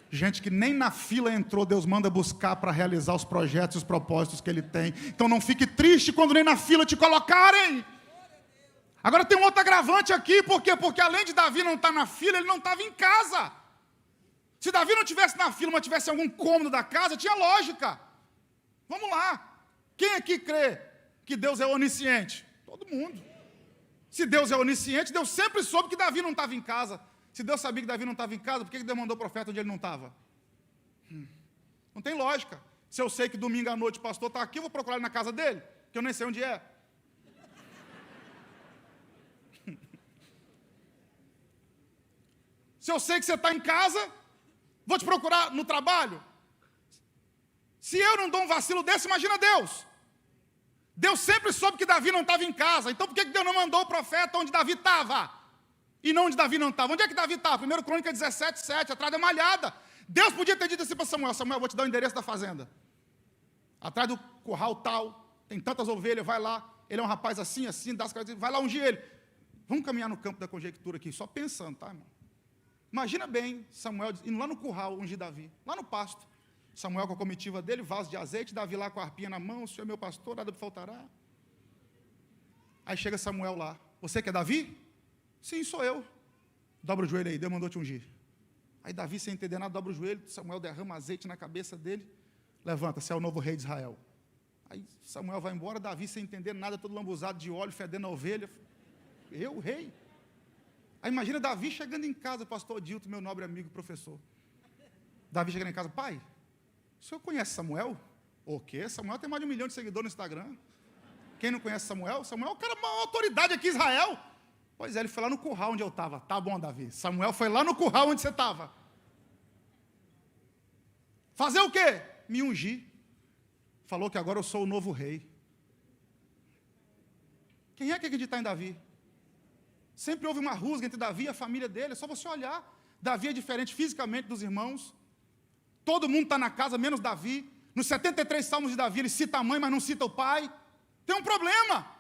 Gente que nem na fila entrou, Deus manda buscar para realizar os projetos e os propósitos que Ele tem. Então não fique triste quando nem na fila te colocarem. Agora tem um outro agravante aqui, por quê? Porque além de Davi não estar na fila, ele não estava em casa. Se Davi não estivesse na fila, mas tivesse algum cômodo da casa, tinha lógica. Vamos lá. Quem aqui crê que Deus é onisciente? Todo mundo. Se Deus é onisciente, Deus sempre soube que Davi não estava em casa. Se Deus sabia que Davi não estava em casa, por que Deus mandou o profeta onde ele não estava? Não tem lógica. Se eu sei que domingo à noite o pastor está aqui, eu vou procurar ele na casa dele, que eu nem sei onde é. Se eu sei que você está em casa, vou te procurar no trabalho. Se eu não dou um vacilo desse, imagina Deus. Deus sempre soube que Davi não estava em casa. Então por que Deus não mandou o profeta onde Davi estava? E não onde Davi não estava. Onde é que Davi estava? 1 Crônica 17, 7, atrás da malhada. Deus podia ter dito assim para Samuel: Samuel, vou te dar o endereço da fazenda. Atrás do curral tal, tem tantas ovelhas, vai lá. Ele é um rapaz assim, assim, das caras, vai lá ungir ele. Vamos caminhar no campo da conjectura aqui, só pensando, tá, irmão? Imagina bem Samuel indo lá no curral ungir Davi, lá no pasto. Samuel com a comitiva dele, vaso de azeite, Davi lá com a harpinha na mão: o Senhor é meu pastor, nada me faltará. Aí chega Samuel lá: você que é Davi? Sim, sou eu. Dobra o joelho aí, Deus mandou te ungir. Aí Davi, sem entender nada, dobra o joelho, Samuel derrama azeite na cabeça dele, levanta, você é o novo rei de Israel. Aí Samuel vai embora, Davi, sem entender nada, todo lambuzado de óleo, fedendo a ovelha. Eu, rei? Aí imagina Davi chegando em casa, pastor Dilton, meu nobre amigo, professor. Davi chegando em casa: pai, o senhor conhece Samuel? O quê? Samuel tem mais de 1 milhão de seguidores no Instagram. Quem não conhece Samuel? Samuel é o cara, uma autoridade aqui em Israel. Pois é, ele foi lá no curral onde eu estava. Tá bom, Davi. Samuel foi lá no curral onde você estava. Fazer o quê? Me ungir. Falou que agora eu sou o novo rei. Quem é que acredita em Davi? Sempre houve uma rusga entre Davi e a família dele. É só você olhar. Davi é diferente fisicamente dos irmãos. Todo mundo está na casa, menos Davi. Nos 73 salmos de Davi, ele cita a mãe, mas não cita o pai. Tem um problema.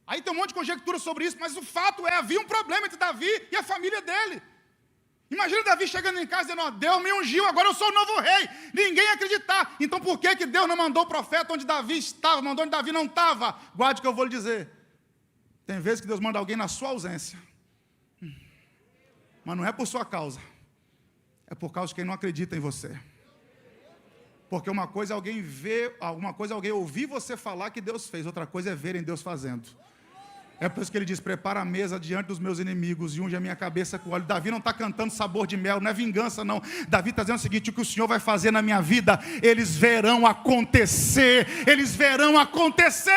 Aí tem um monte de conjectura sobre isso, mas o fato é, havia um problema entre Davi e a família dele. Imagina Davi chegando em casa dizendo: ó, Deus me ungiu, agora eu sou o novo rei. Ninguém ia acreditar. Então por que Deus não mandou o profeta onde Davi estava, mandou onde Davi não estava? Guarde o que eu vou lhe dizer. Tem vezes que Deus manda alguém na sua ausência. Mas não é por sua causa. É por causa de quem não acredita em você. Porque uma coisa é alguém ver, alguma coisa é alguém ouvir você falar que Deus fez, outra coisa é verem Deus fazendo. É por isso que ele diz: prepara a mesa diante dos meus inimigos e unge a minha cabeça com óleo. Davi não está cantando sabor de mel, não é vingança não. Davi está dizendo o seguinte: o que o Senhor vai fazer na minha vida, eles verão acontecer. Eles verão acontecer.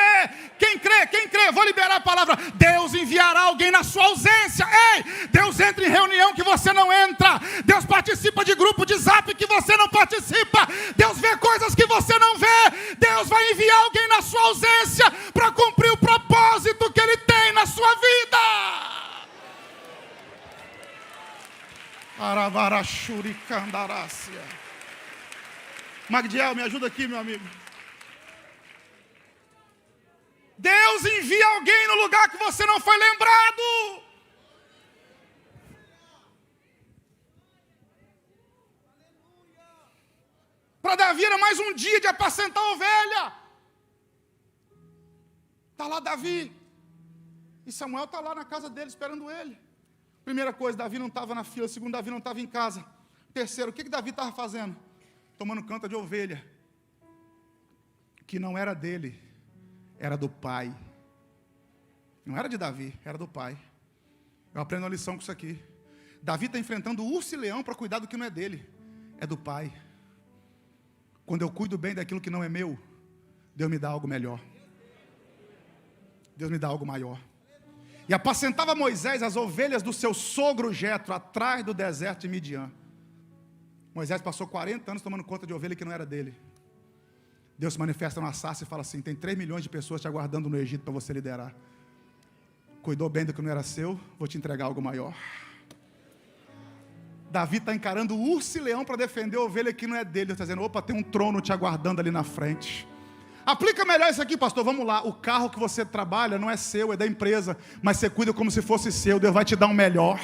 Quem crê, vou liberar a palavra. Deus enviará alguém na sua ausência. Ei, Deus entra em reunião que você não entra. Deus participa de grupo de zap que você não participa. Deus vê coisas que você não vê. Deus vai enviar alguém na sua ausência para cumprir o propósito que Ele tem na sua vida. Aravarachuricandarácia. Magdiel, me ajuda aqui, meu amigo. Deus envia alguém no lugar que você não foi lembrado. Para Davi era mais um dia de apacentar a ovelha. Está lá Davi. E Samuel está lá na casa dele esperando ele. Primeira coisa, Davi não estava na fila. Segundo, Davi não estava em casa. Terceiro, o que Davi estava fazendo? Tomando conta de ovelha. Que não era dele, era do pai. Não era de Davi, era do pai. Eu aprendo uma lição com isso aqui. Davi está enfrentando o urso e leão para cuidar do que não é dele. É do pai. Quando eu cuido bem daquilo que não é meu, Deus me dá algo melhor. Deus me dá algo maior. E apacentava Moisés as ovelhas do seu sogro Jetro, atrás do deserto de Midian. Moisés passou 40 anos tomando conta de ovelha que não era dele. Deus se manifesta numa sarça e fala assim: tem 3 milhões de pessoas te aguardando no Egito para você liderar. Cuidou bem do que não era seu, vou te entregar algo maior. Davi está encarando o urso e leão para defender a ovelha que não é dele. Ele está dizendo: opa, tem um trono te aguardando ali na frente. Aplica melhor isso aqui, pastor, vamos lá. O carro que você trabalha não é seu, é da empresa, mas você cuida como se fosse seu. Deus vai te dar um melhor.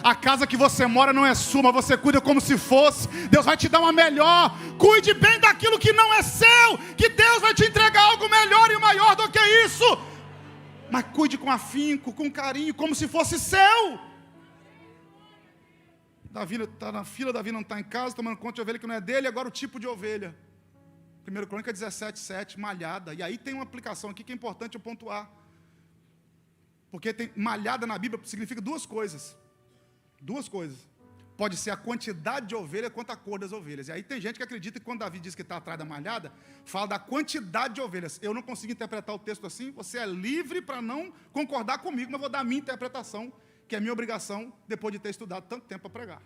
A casa que você mora não é sua, mas você cuida como se fosse. Deus vai te dar uma melhor. Cuide bem daquilo que não é seu, que Deus vai te entregar algo melhor e maior do que isso. Mas cuide com afinco, com carinho, como se fosse seu. Davi está na fila, Davi não está em casa, tomando conta de ovelha que não é dele. Agora o tipo de ovelha. 1 Crônica 17:7, malhada. E aí tem uma aplicação aqui que é importante eu pontuar. Porque tem malhada na Bíblia significa duas coisas. Duas coisas. Pode ser a quantidade de ovelha quanto a cor das ovelhas. E aí tem gente que acredita que quando Davi diz que está atrás da malhada, fala da quantidade de ovelhas. Eu não consigo interpretar o texto assim. Você é livre para não concordar comigo, mas vou dar a minha interpretação, que é minha obrigação, depois de ter estudado tanto tempo para pregar.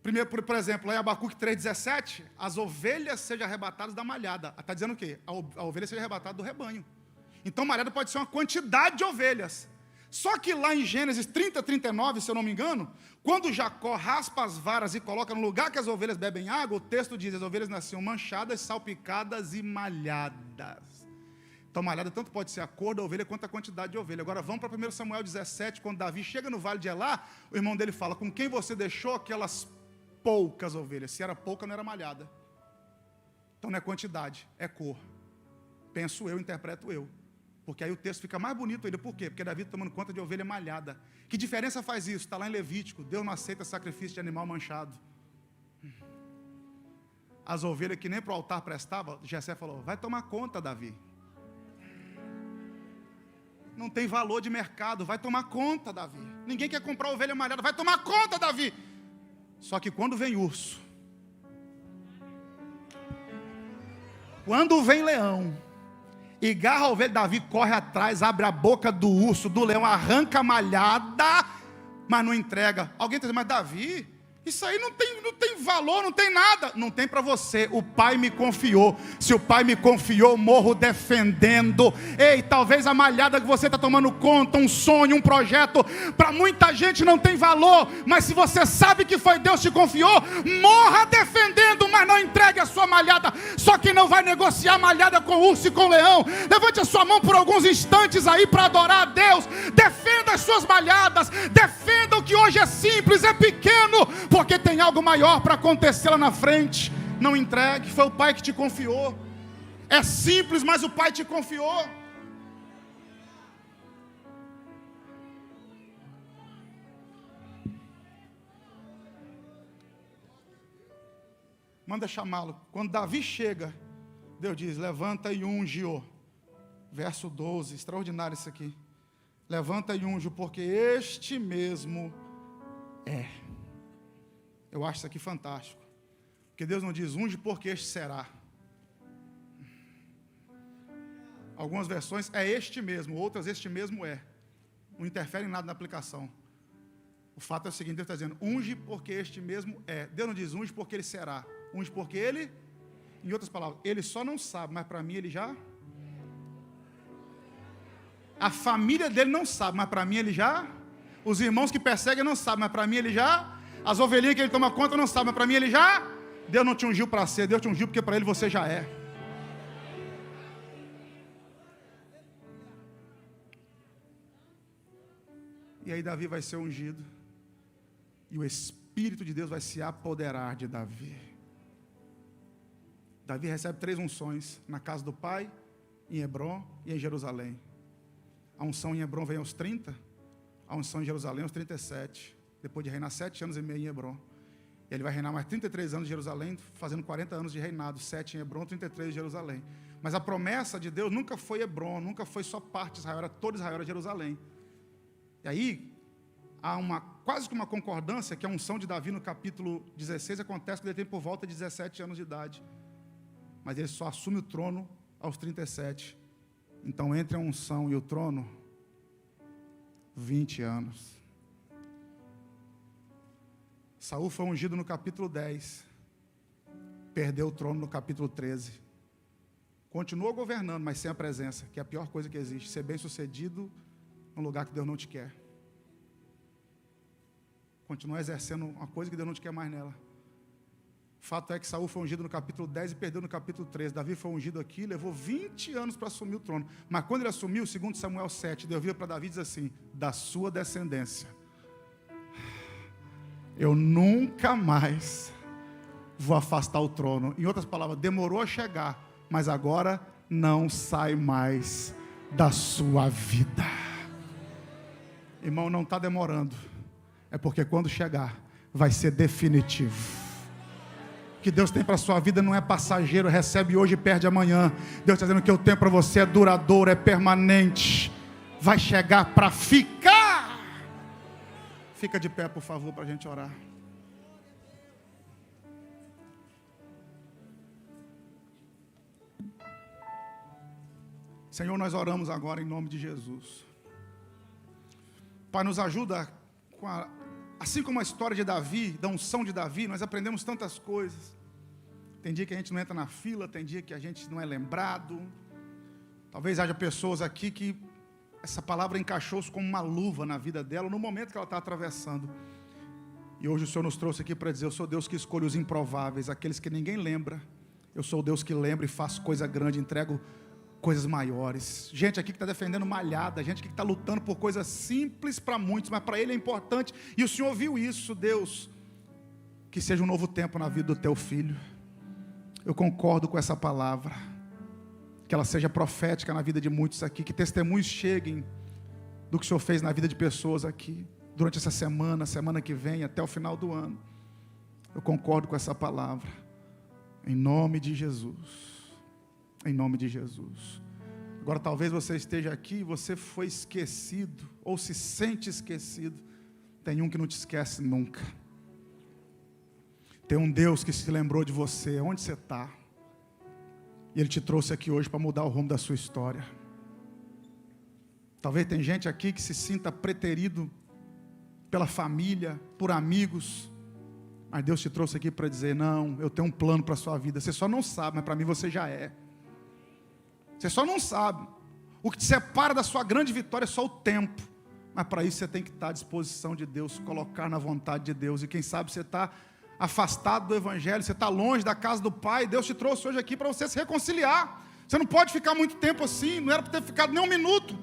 Primeiro, por exemplo, lá em Abacuque 3,17, as ovelhas sejam arrebatadas da malhada. Está dizendo o quê? A ovelha seja arrebatada do rebanho. Então, malhada pode ser uma quantidade de ovelhas. Só que lá em Gênesis 30:39, se eu não me engano, quando Jacó raspa as varas e coloca no lugar que as ovelhas bebem água, o texto diz: as ovelhas nasciam manchadas, salpicadas e malhadas. Então, malhada tanto pode ser a cor da ovelha quanto a quantidade de ovelha. Agora vamos para 1 Samuel 17, quando Davi chega no vale de Elá, o irmão dele fala: com quem você deixou aquelas poucas ovelhas? Se era pouca, não era malhada. Então não é quantidade, é cor. Penso eu, interpreto eu. Porque aí o texto fica mais bonito ainda. Por quê? Porque Davi está tomando conta de ovelha malhada. Que diferença faz isso? Está lá em Levítico. Deus não aceita sacrifício de animal manchado. As ovelhas que nem para o altar prestava, Jessé falou: vai tomar conta, Davi. Não tem valor de mercado, vai tomar conta, Davi. Ninguém quer comprar ovelha malhada, vai tomar conta, Davi. Só que quando vem urso, quando vem leão e garra a ovelha, Davi corre atrás, abre a boca do urso, do leão, arranca a malhada, mas não entrega. Alguém está dizendo: mas Davi, isso aí não tem valor, não tem nada. Não tem para você, o Pai me confiou. Se o Pai me confiou, morro defendendo. Ei, talvez a malhada que você está tomando conta, um sonho, um projeto, para muita gente não tem valor, mas se você sabe que foi Deus que te confiou, morra defendendo, mas não entregue a sua malhada. Só que não vai negociar malhada com urso e com leão. Levante a sua mão por alguns instantes aí para adorar a Deus. Defenda as suas malhadas, defenda o que hoje é simples, é pequeno, porque tem algo maior para acontecer lá na frente. Não entregue, foi o Pai que te confiou. É simples, mas o Pai te confiou. Manda chamá-lo. Quando Davi chega, Deus diz: levanta e unge-o. Verso 12, extraordinário isso aqui. Levanta e unge-o, porque este mesmo é. Eu acho isso aqui fantástico. Porque Deus não diz unge porque este será. Algumas versões é este mesmo, outras este mesmo é. Não interfere em nada na aplicação. O fato é o seguinte: Deus está dizendo unge porque este mesmo é. Deus não diz unge porque ele será. Unge porque ele, em outras palavras, ele só não sabe, mas para mim ele já. A família dele não sabe, mas para mim ele já. Os irmãos que perseguem não sabem, mas para mim ele já. As ovelhinhas que ele toma conta não sabem, mas para mim ele já. Deus não te ungiu para ser, Deus te ungiu porque para ele você já é. E aí Davi vai ser ungido. E o Espírito de Deus vai se apoderar de Davi. Davi recebe 3 unções: na casa do pai, em Hebrom e em Jerusalém. A unção em Hebrom vem aos 30, a unção em Jerusalém aos 37. Depois de reinar 7 anos e meio em Hebrom. Ele vai reinar mais 33 anos em Jerusalém, fazendo 40 anos de reinado, 7 em Hebrom, 33 em Jerusalém. Mas a promessa de Deus nunca foi Hebrom, nunca foi só parte de Israel, era todo Israel, era Jerusalém. E aí, há quase que uma concordância, que a unção de Davi no capítulo 16 acontece quando ele tem por volta de 17 anos de idade. Mas ele só assume o trono aos 37. Então, entre a unção e o trono, 20 anos. Saul foi ungido no capítulo 10. perdeu o trono no capítulo 13. Continua governando, mas sem a presença, que é a pior coisa que existe. Ser bem-sucedido num lugar que Deus não te quer. Continua exercendo uma coisa que Deus não te quer mais nela. O fato é que Saul foi ungido no capítulo 10 e perdeu no capítulo 13. Davi foi ungido aqui, levou 20 anos para assumir o trono. Mas quando ele assumiu, segundo Samuel 7, Deus vira para Davi e diz assim: da sua descendência, eu nunca mais vou afastar o trono. Em outras palavras, demorou a chegar, mas agora não sai mais da sua vida. Irmão, não está demorando. É porque quando chegar, vai ser definitivo. O que Deus tem para a sua vida não é passageiro, recebe hoje e perde amanhã. Deus está dizendo que o tempo para você é duradouro, é permanente. Vai chegar para ficar. Fica de pé, por favor, para a gente orar. Senhor, nós oramos agora em nome de Jesus. Pai, nos ajuda assim como a história de Davi, da unção de Davi, nós aprendemos tantas coisas. Tem dia que a gente não entra na fila, tem dia que a gente não é lembrado. Talvez haja pessoas aqui que essa palavra encaixou-se como uma luva na vida dela, no momento que ela está atravessando. E hoje o Senhor nos trouxe aqui para dizer: eu sou Deus que escolhe os improváveis, aqueles que ninguém lembra. Eu sou o Deus que lembra e faço coisa grande, entrego coisas maiores. Gente aqui que está defendendo malhada, gente aqui que está lutando por coisas simples para muitos, mas para Ele é importante. E o Senhor viu isso, Deus. Que seja um novo tempo na vida do Teu Filho. Eu concordo com essa palavra. Que ela seja profética na vida de muitos aqui. Que testemunhos cheguem do que o Senhor fez na vida de pessoas aqui. Durante essa semana que vem, até o final do ano. Eu concordo com essa palavra. Em nome de Jesus. Em nome de Jesus. Agora talvez você esteja aqui e você foi esquecido, ou se sente esquecido. Tem um que não te esquece nunca. Tem um Deus que se lembrou de você, onde você está. E Ele te trouxe aqui hoje para mudar o rumo da sua história. Talvez tem gente aqui que se sinta preterido pela família, por amigos. Mas Deus te trouxe aqui para dizer: não, eu tenho um plano para a sua vida. Você só não sabe, mas para mim você já é. Você só não sabe. O que te separa da sua grande vitória é só o tempo. Mas para isso você tem que estar à disposição de Deus, colocar na vontade de Deus. E quem sabe você está afastado do Evangelho, você está longe da casa do Pai. Deus te trouxe hoje aqui para você se reconciliar. Você não pode ficar muito tempo assim, não era para ter ficado nem um minuto.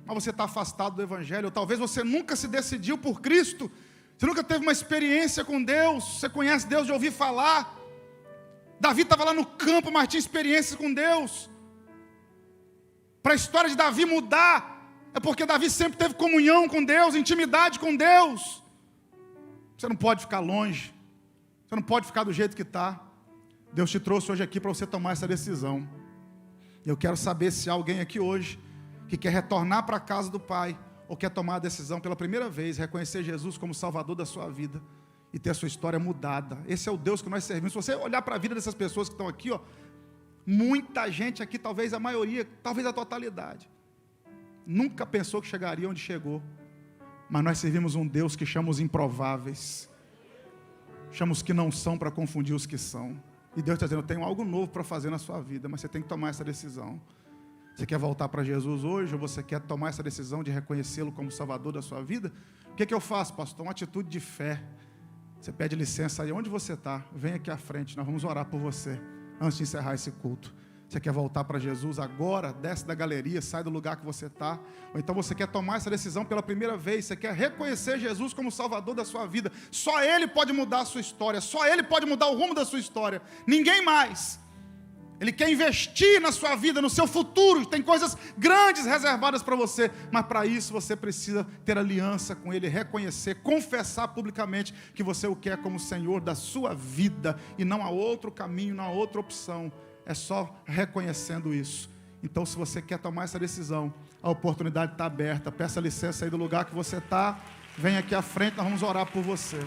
Mas você está afastado do Evangelho. Ou talvez você nunca se decidiu por Cristo. Você nunca teve uma experiência com Deus. Você conhece Deus de ouvir falar. Davi estava lá no campo, mas tinha experiências com Deus. Para a história de Davi mudar, é porque Davi sempre teve comunhão com Deus, intimidade com Deus. Você não pode ficar longe, você não pode ficar do jeito que está. Deus te trouxe hoje aqui para você tomar essa decisão. Eu quero saber se há alguém aqui hoje que quer retornar para a casa do Pai, ou quer tomar a decisão pela primeira vez, reconhecer Jesus como Salvador da sua vida e ter a sua história mudada. Esse é o Deus que nós servimos. Se você olhar para a vida dessas pessoas que estão aqui, ó, muita gente aqui, talvez a maioria, talvez a totalidade, nunca pensou que chegaria onde chegou. Mas nós servimos um Deus que chama os improváveis, chama os que não são para confundir os que são. E Deus está dizendo: eu tenho algo novo para fazer na sua vida, mas você tem que tomar essa decisão. Você quer voltar para Jesus hoje, ou você quer tomar essa decisão de reconhecê-lo como Salvador da sua vida? O que eu faço, pastor? Uma atitude de fé. Você pede licença aí, onde você está? Vem aqui à frente, nós vamos orar por você. Antes de encerrar esse culto. Você quer voltar para Jesus agora? Desce da galeria, sai do lugar que você está. Ou então você quer tomar essa decisão pela primeira vez. Você quer reconhecer Jesus como Salvador da sua vida. Só Ele pode mudar a sua história. Só Ele pode mudar o rumo da sua história. Ninguém mais. Ele quer investir na sua vida, no seu futuro. Tem coisas grandes reservadas para você. Mas para isso você precisa ter aliança com Ele, reconhecer, confessar publicamente que você o quer como Senhor da sua vida. E não há outro caminho, não há outra opção. É só reconhecendo isso. Então, se você quer tomar essa decisão, a oportunidade está aberta. Peça licença aí do lugar que você está. Vem aqui à frente, nós vamos orar por você.